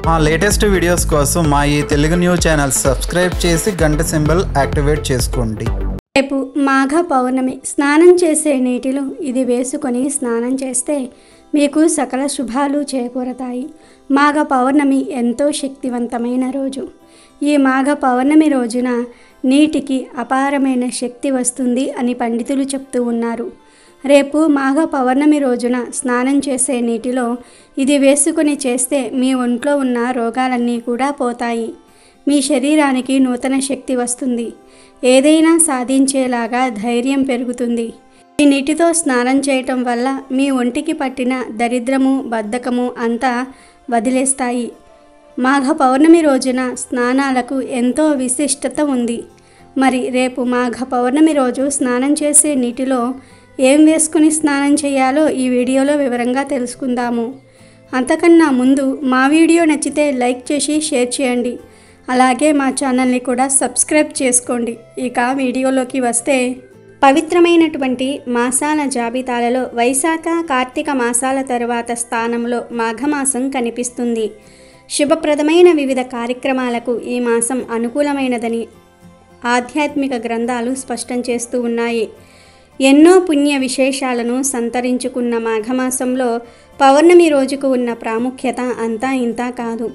మా latest videos కోసం మా ఈ తెలుగు న్యూస్ ఛానల్ సబ్స్క్రైబ్ చేసి గంట సింబల్ యాక్టివేట్ చేసుకోండి. రేపు మాఘ పౌర్ణమి. స్నానం చేసే నీటిలో ఇది వేసుకొని స్నానం చేస్తే మీకు సకల శుభాలు చేకూరతాయి. మాఘ పౌర్ణమి ఎంతో శక్తివంతమైన రోజు. ఈ మాఘ పౌర్ణమి రోజున నీటికి అపారమైన శక్తి వస్తుంది అని పండితులు చెప్తూ ఉన్నారు. రేపు మాఘ పౌర్ణమి రోజున స్నానం చేసే నీటిలో ఇది వేసుకొని చేస్తే మీ ఒంట్లో ఉన్న రోగాలన్నీ కూడా పోతాయి. మీ శరీరానికి నూతన శక్తి వస్తుంది. ఏదైనా సాధించేలాగా ధైర్యం పెరుగుతుంది. ఈ నీటితో స్నానం చేయటం వల్ల మీ ఒంటికి పట్టిన దరిద్రము, బద్ధకము అంతా వదిలేస్తాయి. మాఘ పౌర్ణమి రోజున స్నానాలకు ఎంతో విశిష్టత ఉంది. మరి రేపు మాఘ పౌర్ణమి రోజు స్నానం చేసే నీటిలో ఏం వేసుకుని స్నానం చేయాలో ఈ వీడియోలో వివరంగా తెలుసుకుందాము. అంతకన్నా ముందు మా వీడియో నచ్చితే లైక్ చేసి షేర్ చేయండి. అలాగే మా ఛానల్ని కూడా సబ్స్క్రైబ్ చేసుకోండి. ఇక వీడియోలోకి వస్తే, పవిత్రమైనటువంటి మాసాల జాబితాలలో వైశాఖ, కార్తీక మాసాల తరువాత స్థానంలో మాఘమాసం కనిపిస్తుంది. శుభప్రదమైన వివిధ కార్యక్రమాలకు ఈ మాసం అనుకూలమైనదని ఆధ్యాత్మిక గ్రంథాలు స్పష్టం చేస్తూ ఉన్నాయి. ఎన్నో పుణ్య విశేషాలను సంతరించుకున్న మాఘమాసంలో పౌర్ణమి రోజుకు ఉన్న ప్రాముఖ్యత అంతా ఇంతా కాదు.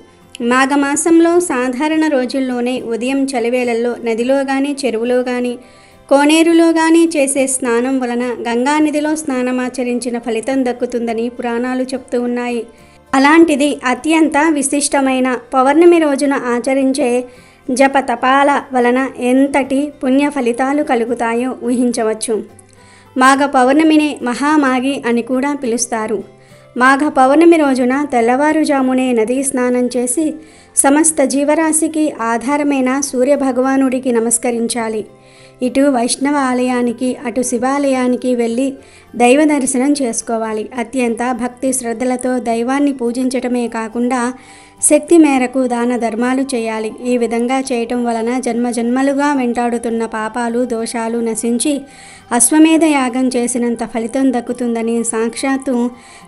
మాఘమాసంలో సాధారణ రోజుల్లోనే ఉదయం చలివేళల్లో నదిలో కానీ, చెరువులో కానీ, కోనేరులో కానీ చేసే స్నానం వలన గంగానదిలో స్నానమాచరించిన ఫలితం దక్కుతుందని పురాణాలు చెప్తూ ఉన్నాయి. అలాంటిది అత్యంత విశిష్టమైన పౌర్ణమి రోజున ఆచరించే జప తపాల వలన ఎంతటి పుణ్య ఫలితాలు కలుగుతాయో ఊహించవచ్చు. మాఘ పౌర్ణమిని మహామాఘి అని కూడా పిలుస్తారు. మాఘ పౌర్ణమి రోజున తెల్లవారుజామునే నదీ స్నానం చేసి సమస్త జీవరాశికి ఆధారమైన సూర్యభగవానుడికి నమస్కరించాలి. ఇటు వైష్ణవ ఆలయానికి, అటు శివాలయానికి వెళ్ళి దైవ దర్శనం చేసుకోవాలి. అత్యంత భక్తి శ్రద్ధలతో దైవాన్ని పూజించటమే కాకుండా శక్తి మేరకు దాన ధర్మాలు చేయాలి. ఈ విధంగా చేయటం వలన జన్మజన్మలుగా వెంటాడుతున్న పాపాలు, దోషాలు నశించి అశ్వమేధ యాగం చేసినంత ఫలితం దక్కుతుందని సాక్షాత్తు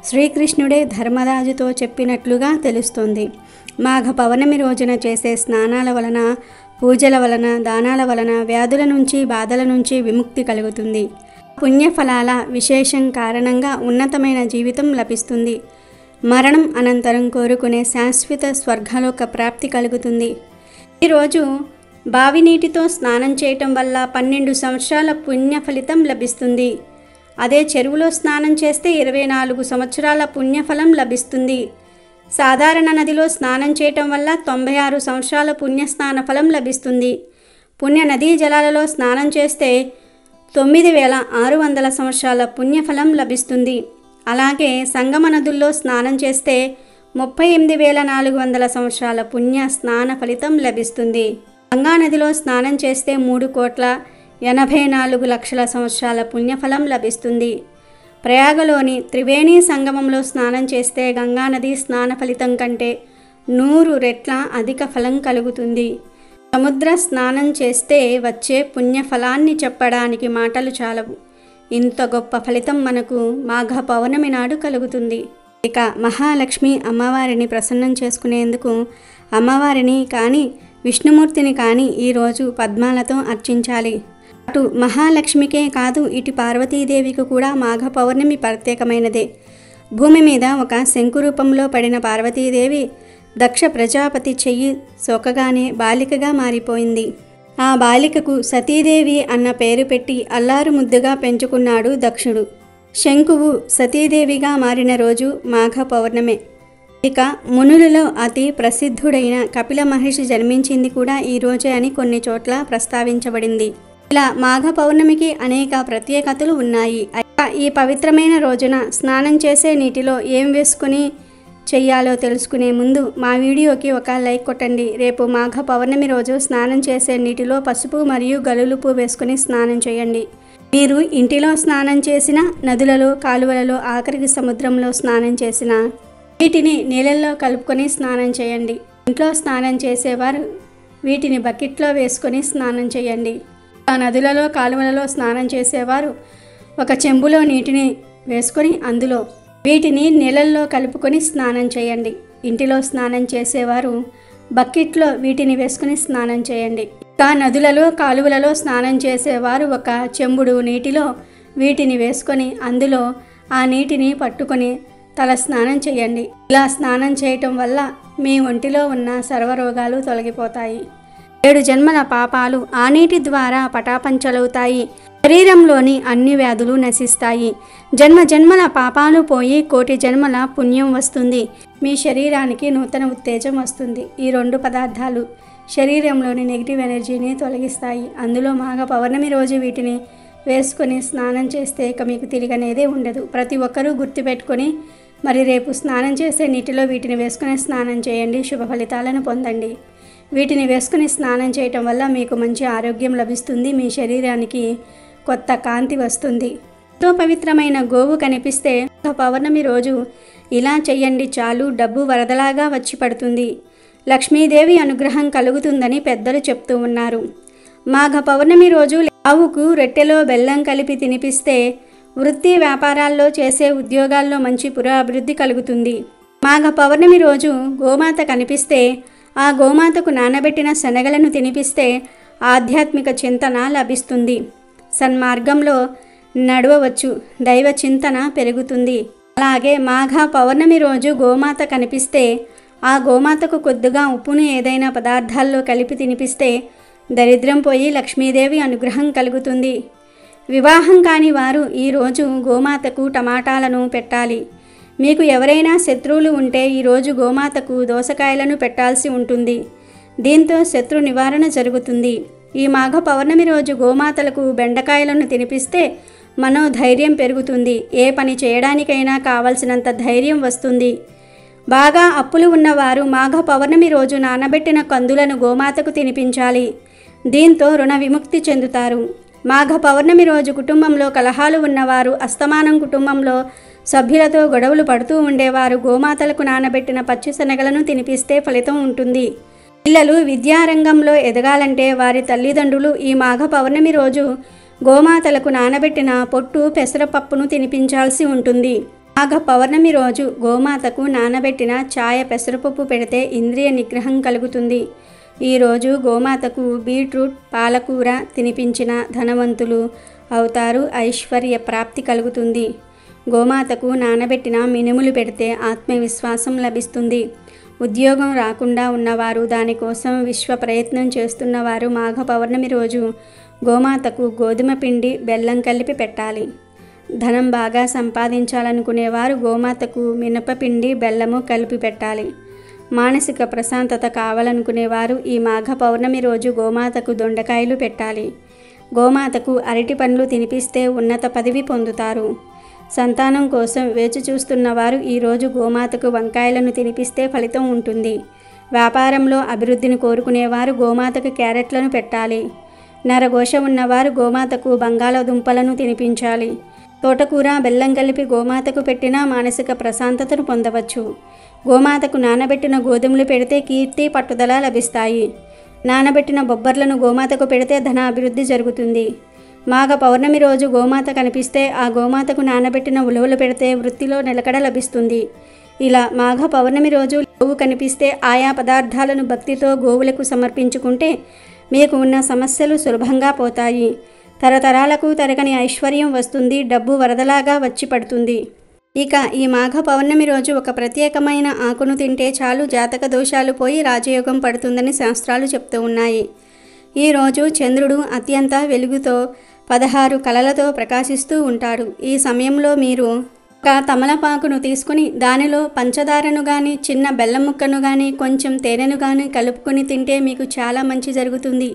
శ్రీకృష్ణుడే ధర్మరాజుతో చెప్పినట్లుగా తెలుస్తుంది. మాఘ పౌర్ణమి రోజున చేసే స్నానాల వలన, పూజల వలన, దానాల వలన వ్యాధుల నుంచి, బాధల నుంచి విముక్తి కలుగుతుంది. పుణ్యఫలాల విశేషం కారణంగా ఉన్నతమైన జీవితం లభిస్తుంది. మరణం అనంతరం కోరుకునే శాశ్వత స్వర్గలోక ప్రాప్తి కలుగుతుంది. ఈరోజు బావి నీటితో స్నానం చేయటం వల్ల 12 సంవత్సరాల పుణ్య ఫలితం లభిస్తుంది. అదే చెరువులో స్నానం చేస్తే 24 సంవత్సరాల పుణ్యఫలం లభిస్తుంది. సాధారణ నదిలో స్నానం చేయటం వల్ల 96 సంవత్సరాల పుణ్యస్నాన ఫలం లభిస్తుంది. పుణ్య నదీ జలాలలో స్నానం చేస్తే 9600 సంవత్సరాల పుణ్యఫలం లభిస్తుంది. అలాగే సంగమ నదుల్లో స్నానం చేస్తే 38400 సంవత్సరాల పుణ్య స్నాన ఫలితం లభిస్తుంది. గంగా నదిలో స్నానం చేస్తే 3,84,00,000 సంవత్సరాల పుణ్యఫలం లభిస్తుంది. ప్రయాగలోని త్రివేణి సంగమంలో స్నానం చేస్తే గంగానది స్నాన ఫలితం కంటే 100 రెట్ల అధిక ఫలం కలుగుతుంది. సముద్ర స్నానం చేస్తే వచ్చే పుణ్యఫలాన్ని చెప్పడానికి మాటలు చాలవు. ఇంత గొప్ప ఫలితం మనకు మాఘ పౌర్ణమి నాడు కలుగుతుంది. ఇక మహాలక్ష్మి అమ్మవారిని ప్రసన్నం చేసుకునేందుకు అమ్మవారిని కానీ, విష్ణుమూర్తిని కానీ ఈరోజు పద్మాలతో అర్చించాలి. అటు మహాలక్ష్మికే కాదు, ఇటు పార్వతీదేవికి కూడా మాఘ పౌర్ణమి ప్రత్యేకమైనదే. భూమి మీద ఒక శంకు రూపంలో పడిన పార్వతీదేవి దక్ష ప్రజాపతి చెయ్యి సోకగానే బాలికగా మారిపోయింది. ఆ బాలికకు సతీదేవి అన్న పేరు పెట్టి అల్లారు ముద్దుగా పెంచుకున్నాడు దక్షుడు. శంకువు సతీదేవిగా మారిన రోజు మాఘ పౌర్ణమే. ఇక మునులలో అతి ప్రసిద్ధుడైన కపిల మహర్షి జన్మించింది కూడా ఈ రోజే అని కొన్ని చోట్ల ప్రస్తావించబడింది. ఇలా మాఘ పౌర్ణమికి అనేక ప్రత్యేకతలు ఉన్నాయి. ఈ పవిత్రమైన రోజున స్నానం చేసే నీటిలో ఏం వేసుకుని చెయ్యాలో తెలుసుకునే ముందు మా వీడియోకి ఒక లైక్ కొట్టండి. రేపు మాఘ పౌర్ణమి రోజు స్నానం చేసే నీటిలో పసుపు మరియు గలులుపు వేసుకుని స్నానం చేయండి. మీరు ఇంటిలో స్నానం చేసిన, నదులలో, కాలువలలో, ఆఖరికి సముద్రంలో స్నానం చేసిన వీటిని నీళ్ళల్లో కలుపుకొని స్నానం చేయండి. ఇంట్లో స్నానం చేసేవారు వీటిని బకెట్లో వేసుకొని స్నానం చేయండి. ఆ నదులలో, కాలువలలో స్నానం చేసేవారు ఒక చెంబులో నీటిని వేసుకొని అందులో వీటిని నీళ్ళల్లో కలుపుకొని స్నానం చేయండి. ఇంటిలో స్నానం చేసేవారు బకెట్లో వీటిని వేసుకుని స్నానం చేయండి. ఇంకా నదులలో కాలువలలో స్నానం చేసేవారు ఒక చెంబుడు నీటిలో వీటిని వేసుకొని అందులో ఆ నీటిని పట్టుకొని తల స్నానం చేయండి. ఇలా స్నానం చేయటం వల్ల మీ ఒంటిలో ఉన్న సర్వరోగాలు తొలగిపోతాయి. 7 జన్మల పాపాలు ఆ నీటి ద్వారా పటాపంచలవుతాయి. శరీరంలోని అన్ని వ్యాధులు నశిస్తాయి. జన్మల పాపాలు పోయి 1,000,000 జన్మల పుణ్యం వస్తుంది. మీ శరీరానికి నూతన ఉత్తేజం వస్తుంది. ఈ 2 పదార్థాలు శరీరంలోని నెగిటివ్ ఎనర్జీని తొలగిస్తాయి. అందులో మాఘ పౌర్ణమి రోజు వీటిని వేసుకొని స్నానం చేస్తే ఇక మీకు తిరిగనేదే ఉండదు. ప్రతి ఒక్కరూ గుర్తుపెట్టుకొని మరి రేపు స్నానం చేసే నీటిలో వీటిని వేసుకుని స్నానం చేయండి. శుభ ఫలితాలను పొందండి. వీటిని వేసుకుని స్నానం చేయటం వల్ల మీకు మంచి ఆరోగ్యం లభిస్తుంది. మీ శరీరానికి కొత్త కాంతి వస్తుంది. ఎంతో పవిత్రమైన గోవు కనిపిస్తే పౌర్ణమి రోజు ఇలా చెయ్యండి చాలు, డబ్బు వరదలాగా వచ్చి పడుతుంది. లక్ష్మీదేవి అనుగ్రహం కలుగుతుందని పెద్దలు చెప్తూ ఉన్నారు. మాఘ పౌర్ణమి రోజు ఆవుకు రొట్టెలో బెల్లం కలిపి తినిపిస్తే వృత్తి వ్యాపారాల్లో చేసే ఉద్యోగాల్లో మంచి పురోభివృద్ధి కలుగుతుంది. మాఘ పౌర్ణమి రోజు గోమాత కనిపిస్తే ఆ గోమాతకు నానబెట్టిన శనగలను తినిపిస్తే ఆధ్యాత్మిక చింతన లభిస్తుంది. సన్మార్గంలో నడవవచ్చు, దైవ చింతన పెరుగుతుంది. అలాగే మాఘ పౌర్ణమి రోజు గోమాత కనిపిస్తే ఆ గోమాతకు కొద్దిగా ఉప్పును ఏదైనా పదార్థాల్లో కలిపి తినిపిస్తే దరిద్రం పోయి లక్ష్మీదేవి అనుగ్రహం కలుగుతుంది. వివాహం కాని వారు ఈరోజు గోమాతకు టమాటాలను పెట్టాలి. మీకు ఎవరైనా శత్రువులు ఉంటే ఈరోజు గోమాతకు దోసకాయలను పెట్టాల్సి ఉంటుంది. దీంతో శత్రు నివారణ జరుగుతుంది. ఈ మాఘ పౌర్ణమి రోజు గోమాతలకు బెండకాయలను తినిపిస్తే మనోధైర్యం పెరుగుతుంది. ఏ పని చేయడానికైనా కావలసినంత ధైర్యం వస్తుంది. బాగా అప్పులు ఉన్నవారు మాఘ పౌర్ణమి రోజు నానబెట్టిన కందులను గోమాతకు తినిపించాలి. దీంతో రుణ విముక్తి చెందుతారు. మాఘ పౌర్ణమి రోజు కుటుంబంలో కలహాలు ఉన్నవారు, అస్తమానం కుటుంబంలో సభ్యులతో గొడవలు పడుతూ ఉండేవారు గోమాతలకు నానబెట్టిన పచ్చిశనగలను తినిపిస్తే ఫలితం ఉంటుంది. పిల్లలు విద్యారంగంలో ఎదగాలంటే వారి తల్లిదండ్రులు ఈ మాఘ పౌర్ణమి రోజు గోమాతలకు నానబెట్టిన పొట్టు పెసరపప్పును తినిపించాల్సి ఉంటుంది. మాఘ పౌర్ణమి రోజు గోమాతకు నానబెట్టిన ఛాయ పెసరపప్పు పెడితే ఇంద్రియ నిగ్రహం కలుగుతుంది. ఈరోజు గోమాతకు బీట్రూట్, పాలకూర తినిపించిన ధనవంతులు అవుతారు. ఐశ్వర్య ప్రాప్తి కలుగుతుంది. గోమాతకు నానబెట్టిన మినుములు పెడితే ఆత్మవిశ్వాసం లభిస్తుంది. ఉద్యోగం రాకుండా ఉన్నవారు, దానికోసం విశ్వ ప్రయత్నం చేస్తున్నవారు మాఘ పౌర్ణమి రోజు గోమాతకు గోధుమ పిండి, బెల్లం కలిపి పెట్టాలి. ధనం బాగా సంపాదించాలనుకునేవారు గోమాతకు మినపపిండి, బెల్లము కలిపి పెట్టాలి. మానసిక ప్రశాంతత కావాలనుకునేవారు ఈ మాఘ పౌర్ణమి రోజు గోమాతకు దొండకాయలు పెట్టాలి. గోమాతకు అరటి పండ్లు తినిపిస్తే ఉన్నత పదవి పొందుతారు. సంతానం కోసం వేచి చూస్తున్నవారు ఈరోజు గోమాతకు వంకాయలను తినిపిస్తే ఫలితం ఉంటుంది. వ్యాపారంలో అభివృద్ధిని కోరుకునేవారు గోమాతకు క్యారెట్లను పెట్టాలి. నరఘోష ఉన్నవారు గోమాతకు బంగాళదుంపలను తినిపించాలి. తోటకూర, బెల్లం కలిపి గోమాతకు పెట్టినా మానసిక ప్రశాంతతను పొందవచ్చు. గోమాతకు నానబెట్టిన గోధుమలు పెడితే కీర్తి, పట్టుదల లభిస్తాయి. నానబెట్టిన బొబ్బర్లను గోమాతకు పెడితే ధన అభివృద్ధి జరుగుతుంది. మాఘ పౌర్ణమి రోజు గోమాత కనిపిస్తే ఆ గోమాతకు నానబెట్టిన ఉలవలు పెడితే వృత్తిలో నిలకడ లభిస్తుంది. ఇలా మాఘ పౌర్ణమి రోజు గోవు కనిపిస్తే ఆయా పదార్థాలను భక్తితో గోవులకు సమర్పించుకుంటే మీకు ఉన్న సమస్యలు సులభంగా పోతాయి. తరతరాలకు తరగని ఐశ్వర్యం వస్తుంది. డబ్బు వరదలాగా వచ్చి పడుతుంది. ఇక ఈ మాఘ పౌర్ణమి రోజు ఒక ప్రత్యేకమైన ఆకును తింటే చాలు, జాతక దోషాలు పోయి రాజయోగం పడుతుందని శాస్త్రాలు చెప్తూ ఉన్నాయి. ఈరోజు చంద్రుడు అత్యంత వెలుగుతో 16 కళలతో ప్రకాశిస్తూ ఉంటాడు. ఈ సమయంలో మీరు ఒక తమలపాకును తీసుకుని దానిలో పంచదారను కానీ, చిన్న బెల్లం ముక్కను కానీ, కొంచెం తేనెను కానీ కలుపుకొని తింటే మీకు చాలా మంచి జరుగుతుంది.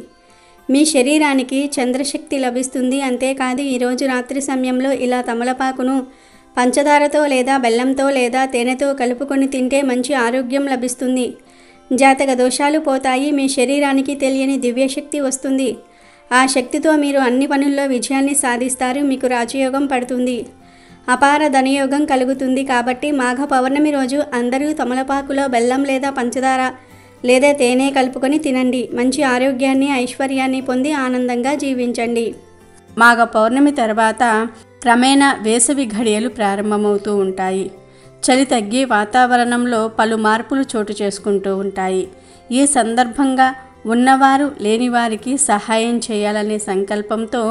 మీ శరీరానికి చంద్రశక్తి లభిస్తుంది. అంతేకాదు ఈరోజు రాత్రి సమయంలో ఇలా తమలపాకును పంచదారతో లేదా బెల్లంతో లేదా తేనెతో కలుపుకొని తింటే మంచి ఆరోగ్యం లభిస్తుంది. జాతక దోషాలు పోతాయి. మీ శరీరానికి తెలియని దివ్యశక్తి వస్తుంది. ఆ శక్తితో మీరు అన్ని పనుల్లో విజయాన్ని సాధిస్తారు. మీకు రాజయోగం పడుతుంది. అపార ధనయోగం కలుగుతుంది. కాబట్టి మాఘ పౌర్ణమి రోజు అందరూ తమలపాకులో బెల్లం లేదా పంచదార లేదా తేనె కలుపుకొని తినండి. మంచి ఆరోగ్యాన్ని, ఐశ్వర్యాన్ని పొంది ఆనందంగా జీవించండి. మాఘ పౌర్ణమి తర్వాత క్రమేణా వేసవి ఘడియలు ప్రారంభమవుతూ ఉంటాయి. చలి తగ్గి వాతావరణంలో పలు మార్పులు చోటు చేసుకుంటూ ఉంటాయి. ఈ సందర్భంగా ఉన్నవారు లేనివారికి సహాయం చేయాలనే సంకల్పంతో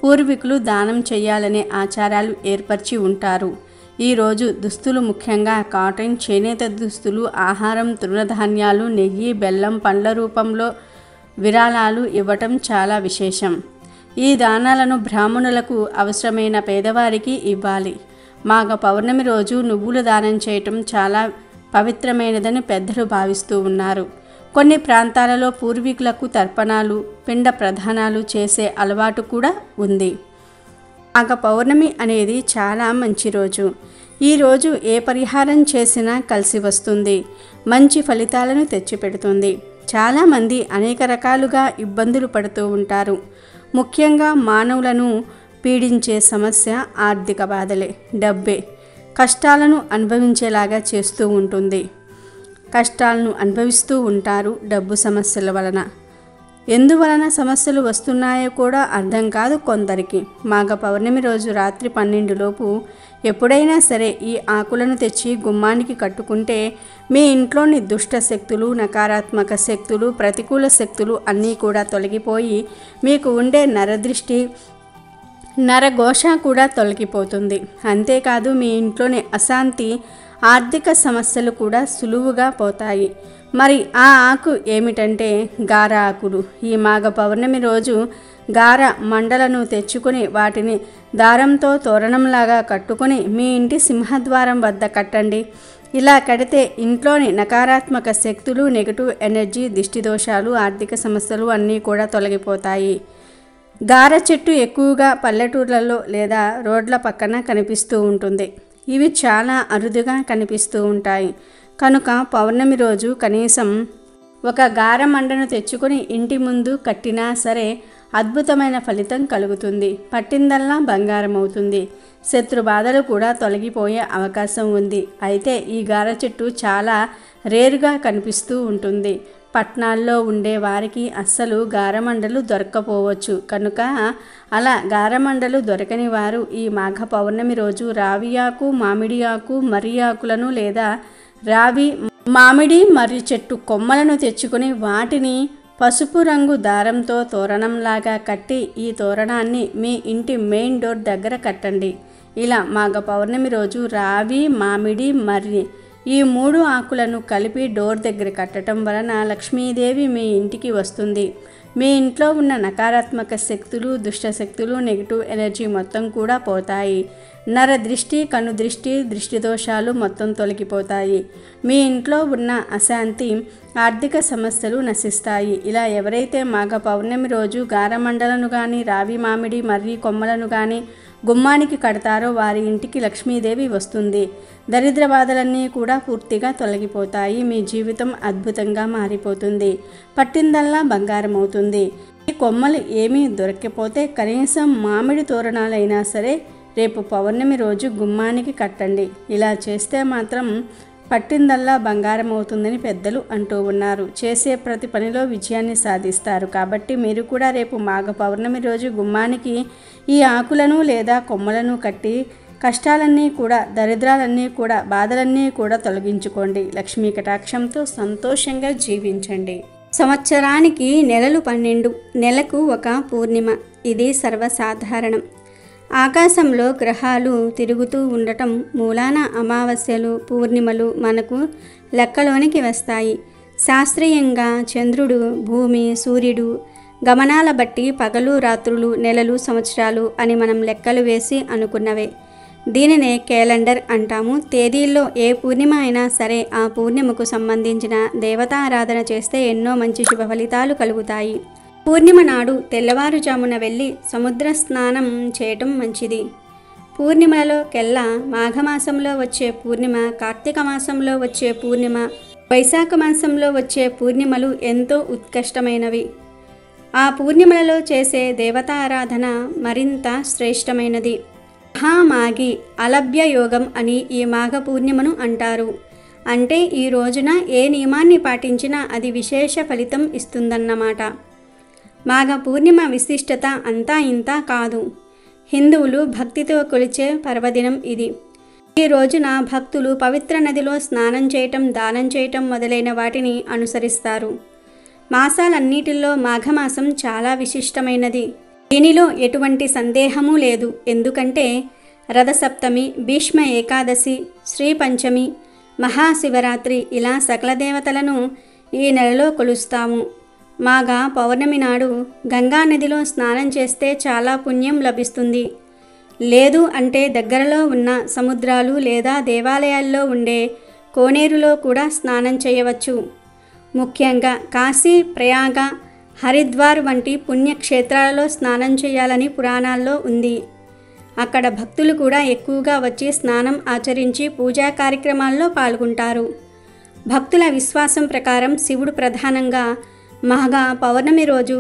పూర్వీకులు దానం చేయాలనే ఆచారాలు ఏర్పరిచి ఉంటారు. ఈరోజు దుస్తులు ముఖ్యంగా కాటన్, చేనేత దుస్తులు, ఆహారం, తృణధాన్యాలు, నెయ్యి, బెల్లం, పండ్ల రూపంలో విరాళాలు ఇవ్వటం చాలా విశేషం. ఈ దానాలను బ్రాహ్మణులకు, అవసరమైన పేదవారికి ఇవ్వాలి. మాఘ పౌర్ణమి రోజు నువ్వులు దానం చేయటం చాలా పవిత్రమైనదని పెద్దలు భావిస్తూ ఉన్నారు. కొన్ని ప్రాంతాలలో పూర్వీకులకు తర్పణాలు, పిండ ప్రదానాలు చేసే అలవాటు కూడా ఉంది. మాఘ పౌర్ణమి అనేది చాలా మంచి రోజు. ఈరోజు ఏ పరిహారం చేసినా కలిసి వస్తుంది, మంచి ఫలితాలను తెచ్చిపెడుతుంది. చాలామంది అనేక రకాలుగా ఇబ్బందులు పడుతూ ఉంటారు. ముఖ్యంగా మానవులను పీడించే సమస్య ఆర్థిక బాధలే, డబ్బే కష్టాలను అనుభవించేలాగా చేస్తూ ఉంటుంది. కష్టాలను అనుభవిస్తూ ఉంటారు డబ్బు సమస్యల వలన. ఎందువలన సమస్యలు వస్తున్నాయో కూడా అర్థం కాదు కొందరికి. మాఘ పౌర్ణమి రోజు రాత్రి 12 లోపు ఎప్పుడైనా సరే ఈ ఆకులను తెచ్చి గుమ్మానికి కట్టుకుంటే మీ ఇంట్లోని దుష్ట శక్తులు, నకారాత్మక శక్తులు, ప్రతికూల శక్తులు అన్నీ కూడా తొలగిపోయి మీకు ఉండే నరదృష్టి, నరఘోష కూడా తొలగిపోతుంది. అంతేకాదు మీ ఇంట్లోని అశాంతి, ఆర్థిక సమస్యలు కూడా సులువుగా పోతాయి. మరి ఆ ఆకు ఏమిటంటే గార ఆకులు. ఈ మాఘ పౌర్ణమి రోజు గార మండలను తెచ్చుకొని వాటిని దారంతో తోరణంలాగా కట్టుకొని మీ ఇంటి సింహద్వారం వద్ద కట్టండి. ఇలా కడితే ఇంట్లోని నకారాత్మక శక్తులు, నెగటివ్ ఎనర్జీ, దిష్టి దోషాలు, ఆర్థిక సమస్యలు అన్నీ కూడా తొలగిపోతాయి. గార చెట్టు ఎక్కువగా పల్లెటూర్లలో లేదా రోడ్ల పక్కన కనిపిస్తూ ఉంటుంది. ఇవి చాలా అరుదుగా కనిపిస్తూ ఉంటాయి. కనుక పౌర్ణమి రోజు కనీసం ఒక గార మండను తెచ్చుకొని ఇంటి ముందు కట్టినా సరే అద్భుతమైన ఫలితం కలుగుతుంది. పట్టిందల్లా బంగారం అవుతుంది. శత్రు బాధలు కూడా తొలగిపోయే అవకాశం ఉంది. అయితే ఈ గార చెట్టు చాలా రేరుగా కనిపిస్తూ ఉంటుంది. పట్టణాల్లో ఉండే వారికి అస్సలు గారమండలు దొరక్కపోవచ్చు. కనుక అలా గారమండలు దొరకని వారు ఈ మాఘ పౌర్ణమి రోజు రావి ఆకు, మామిడి ఆకు, మర్రి ఆకులను లేదా రావి, మామిడి, మర్రి చెట్టు కొమ్మలను తెచ్చుకొని వాటిని పసుపు రంగు దారంతో తోరణంలాగా కట్టి ఈ తోరణాన్ని మీ ఇంటి మెయిన్ డోర్ దగ్గర కట్టండి. ఇలా మాఘ పౌర్ణమి రోజు రావి, మామిడి, మర్రి ఈ 3 ఆకులను కలిపి డోర్ దగ్గర కట్టడం వలన లక్ష్మీదేవి మీ ఇంటికి వస్తుంది. మీ ఇంట్లో ఉన్న నకారాత్మక శక్తులు, దుష్ట శక్తులు, నెగిటివ్ ఎనర్జీ మొత్తం కూడా పోతాయి. నర దృష్టి, కను దృష్టి, దృష్టి దోషాలు మొత్తం తొలగిపోతాయి. మీ ఇంట్లో ఉన్న అశాంతి, ఆర్థిక సమస్యలు నశిస్తాయి. ఇలా ఎవరైతే మాఘ పౌర్ణమి రోజు గారమండలను కానీ, రావి, మామిడి, మర్రి కొమ్మలను కానీ గుమ్మానికి కడతారో వారి ఇంటికి లక్ష్మీదేవి వస్తుంది. దరిద్ర బాధలన్నీ కూడా పూర్తిగా తొలగిపోతాయి. మీ జీవితం అద్భుతంగా మారిపోతుంది. పట్టిందల్లా బంగారం అవుతుంది. ఈ కొమ్మలు ఏమీ దొరక్కపోతే కనీసం మామిడి తోరణాలైనా సరే రేపు పౌర్ణమి రోజు గుమ్మానికి కట్టండి. ఇలా చేస్తే మాత్రం పట్టిందల్లా బంగారం అవుతుందని పెద్దలు అంటూ ఉన్నారు. చేసే ప్రతి పనిలో విజయాన్ని సాధిస్తారు. కాబట్టి మీరు కూడా రేపు మాఘ పౌర్ణమి రోజు గుమ్మానికి ఈ ఆకులను లేదా కొమ్మలను కట్టి కష్టాలన్నీ కూడా, దరిద్రాలన్నీ కూడా, బాధలన్నీ కూడా తొలగించుకోండి. లక్ష్మీ కటాక్షంతో సంతోషంగా జీవించండి. సంవత్సరానికి నెలలు 12, నెలకు ఒక పూర్ణిమ. ఇది సర్వసాధారణం. ఆకాశంలో గ్రహాలు తిరుగుతూ ఉండటం మూలాన అమావాస్యలు, పూర్ణిమలు మనకు లెక్కలోనికి వస్తాయి. శాస్త్రీయంగా చంద్రుడు, భూమి, సూర్యుడు గమనాల బట్టి పగలు, రాత్రులు, నెలలు, సంవత్సరాలు అని మనం లెక్కలు వేసి అనుకున్నవే. దీనినే క్యాలెండర్ అంటాము. తేదీల్లో ఏ పూర్ణిమ అయినా సరే ఆ పూర్ణిమకు సంబంధించిన దేవతారాధన చేస్తే ఎన్నో మంచి శుభ ఫలితాలు కలుగుతాయి. పూర్ణిమ నాడు తెల్లవారుజామున వెళ్ళి సముద్ర స్నానం చేయటం మంచిది. పూర్ణిమలలోకెల్లా మాఘమాసంలో వచ్చే పూర్ణిమ, కార్తీక మాసంలో వచ్చే పూర్ణిమ, వైశాఖ మాసంలో వచ్చే పూర్ణిమలు ఎంతో ఉత్కృష్టమైనవి. ఆ పూర్ణిమలలో చేసే దేవతారాధన మరింత శ్రేష్టమైనది. మహామాఘి అలభ్య యోగం అని ఈ మాఘ పూర్ణిమను అంటారు. అంటే ఈ రోజున ఏ నియమాన్ని పాటించినా అది విశేష ఫలితం ఇస్తుందన్నమాట. మాఘ పూర్ణిమ విశిష్టత అంతా ఇంతా కాదు. హిందువులు భక్తితో కొలిచే పర్వదినం ఇది. ఈ రోజున భక్తులు పవిత్ర నదిలో స్నానం చేయటం, దానం చేయటం మొదలైన వాటిని అనుసరిస్తారు. మాసాలన్నిటిల్లో మాఘమాసం చాలా విశిష్టమైనది. దీనిలో ఎటువంటి సందేహమూ లేదు. ఎందుకంటే రథసప్తమి, భీష్మ ఏకాదశి, శ్రీ పంచమి, మహాశివరాత్రి ఇలా సకల దేవతలను ఈ నెలలో కొలుస్తాము. మాఘ పౌర్ణమి నాడు గంగానదిలో స్నానం చేస్తే చాలా పుణ్యం లభిస్తుంది. లేదు అంటే దగ్గరలో ఉన్న సముద్రాలు లేదా దేవాలయాల్లో ఉండే కోనేరులో కూడా స్నానం చేయవచ్చు. ముఖ్యంగా కాశీ, ప్రయాగ, హరిద్వార్ వంటి పుణ్యక్షేత్రాలలో స్నానం చేయాలని పురాణాల్లో ఉంది. అక్కడ భక్తులు కూడా ఎక్కువగా వచ్చి స్నానం ఆచరించి పూజా కార్యక్రమాల్లో పాల్గొంటారు. భక్తుల విశ్వాసం ప్రకారం శివుడు ప్రధానంగా మాఘ పౌర్ణమి రోజు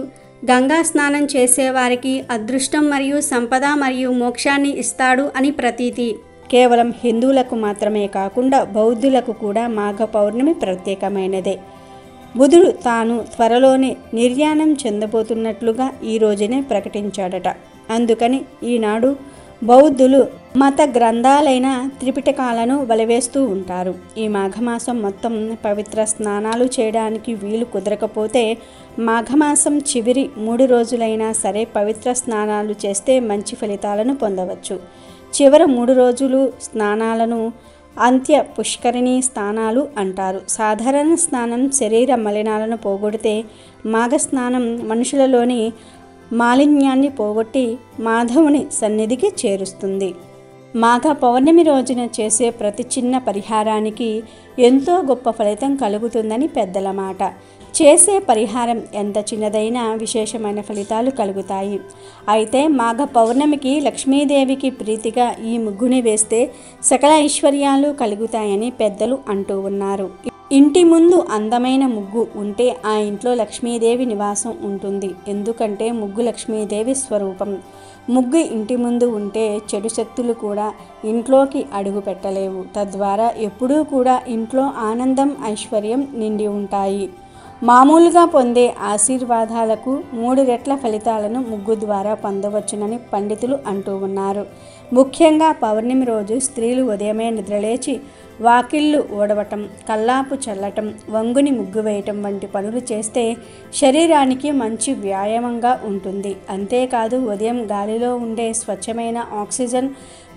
గంగా స్నానం చేసేవారికి అదృష్టం మరియు సంపద మరియు మోక్షాన్ని ఇస్తాడు అని ప్రతీతి. కేవలం హిందువులకు మాత్రమే కాకుండా బౌద్ధులకు కూడా మాఘ పౌర్ణమి ప్రత్యేకమైనదే. బుధుడు తాను త్వరలోనే నిర్యాణం చెందబోతున్నట్లుగా ఈ రోజునే ప్రకటించాడట. అందుకని ఈనాడు బౌద్ధులు మత గ్రంథాలైన త్రిపిటకాలను వలవేస్తూ ఉంటారు. ఈ మాఘమాసం మొత్తం పవిత్ర స్నానాలు చేయడానికి వీలు కుదరకపోతే మాఘమాసం చివరి 3 రోజులైనా సరే పవిత్ర స్నానాలు చేస్తే మంచి ఫలితాలను పొందవచ్చు. చివరి 3 రోజులు స్నానాలను అంత్య పుష్కరిణి స్నానాలు అంటారు. సాధారణ స్నానం శరీర మలినాలను పోగొడితే మాఘ స్నానం మనుషులలోని మాలిన్యాన్ని పోగొట్టి మాధవుని సన్నిధికి చేరుస్తుంది. మాఘ పౌర్ణమి రోజున చేసే ప్రతి చిన్న పరిహారానికి ఎంతో గొప్ప ఫలితం కలుగుతుందని పెద్దల మాట. చేసే పరిహారం ఎంత చిన్నదైనా విశేషమైన ఫలితాలు కలుగుతాయి. అయితే మాఘ పౌర్ణమికి లక్ష్మీదేవికి ప్రీతిగా ఈ ముగ్గుని వేస్తే సకల ఐశ్వర్యాలు కలుగుతాయని పెద్దలు అంటూ ఉన్నారు. ఇంటి ముందు అందమైన ముగ్గు ఉంటే ఆ ఇంట్లో లక్ష్మీదేవి నివాసం ఉంటుంది. ఎందుకంటే ముగ్గు లక్ష్మీదేవి స్వరూపం. ముగ్గు ఇంటి ముందు ఉంటే చెడు శక్తులు కూడా ఇంట్లోకి అడుగు పెట్టలేవు. తద్వారా ఎప్పుడూ కూడా ఇంట్లో ఆనందం, ఐశ్వర్యం నిండి ఉంటాయి. మామూలుగా పొందే ఆశీర్వాదాలకు 3 రెట్ల ఫలితాలను ముగ్గు ద్వారా పొందవచ్చునని పండితులు అంటూ ఉన్నారు. ముఖ్యంగా పౌర్ణమి రోజు స్త్రీలు ఉదయమే నిద్రలేచి వాకిళ్ళు ఊడవటం, కల్లాపు చల్లటం, వంగుని ముగ్గు వేయటం వంటి పనులు చేస్తే శరీరానికి మంచి వ్యాయామంగా ఉంటుంది. అంతేకాదు ఉదయం గాలిలో ఉండే స్వచ్ఛమైన ఆక్సిజన్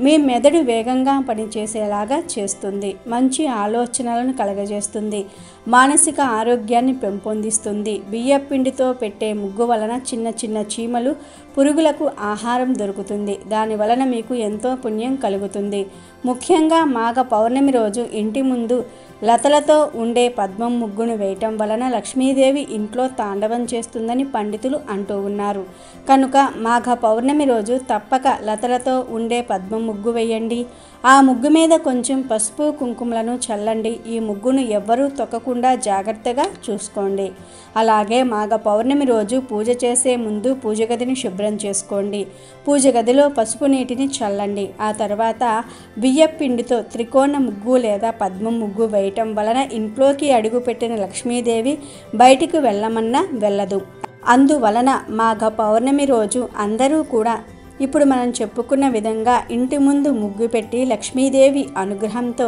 మీ మెదడు వేగంగా పనిచేసేలాగా చేస్తుంది. మంచి ఆలోచనలను కలగజేస్తుంది. మానసిక ఆరోగ్యాన్ని పెంపొందిస్తుంది. బియ్యపిండితో పెట్టే ముగ్గు వలన చిన్న చిన్న చీమలు, పురుగులకు ఆహారం దొరుకుతుంది. దాని వలన మీకు ఎంతో పుణ్యం కలుగుతుంది. ముఖ్యంగా మాఘ పౌర్ణమి రోజు ఇంటి ముందు లతలతో ఉండే పద్మం ముగ్గును వేయటం వలన లక్ష్మీదేవి ఇంట్లో తాండవం చేస్తుందని పండితులు అంటూ ఉన్నారు. కనుక మాఘ పౌర్ణమి రోజు తప్పక లతలతో ఉండే పద్మం ముగ్గు వేయండి. ఆ ముగ్గు మీద కొంచెం పసుపు, కుంకుమలను చల్లండి. ఈ ముగ్గును ఎవ్వరూ తొక్కకుండా జాగ్రత్తగా చూసుకోండి. అలాగే మాఘ పౌర్ణమి రోజు పూజ చేసే ముందు పూజ గదిని శుభ్రం చేసుకోండి. పూజ గదిలో పసుపు నీటిని చల్లండి. ఆ తర్వాత బియ్యపిండితో త్రికోణ ముగ్గు లేదా పద్మం ముగ్గు వేయటం వలన ఇంట్లోకి అడుగుపెట్టిన లక్ష్మీదేవి బయటికి వెళ్ళమన్నా వెళ్ళదు. అందువలన మాఘ పౌర్ణమి రోజు అందరూ కూడా ఇప్పుడు మనం చెప్పుకున్న విధంగా ఇంటి ముందు ముగ్గు పెట్టి లక్ష్మీదేవి అనుగ్రహంతో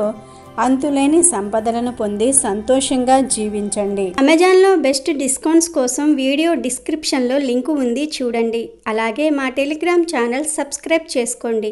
అంతులేని సంపదలను పొంది సంతోషంగా జీవించండి. అమెజాన్లో బెస్ట్ డిస్కౌంట్స్ కోసం వీడియో డిస్క్రిప్షన్లో లింకు ఉంది, చూడండి. అలాగే మా టెలిగ్రామ్ ఛానల్ సబ్స్క్రైబ్ చేసుకోండి.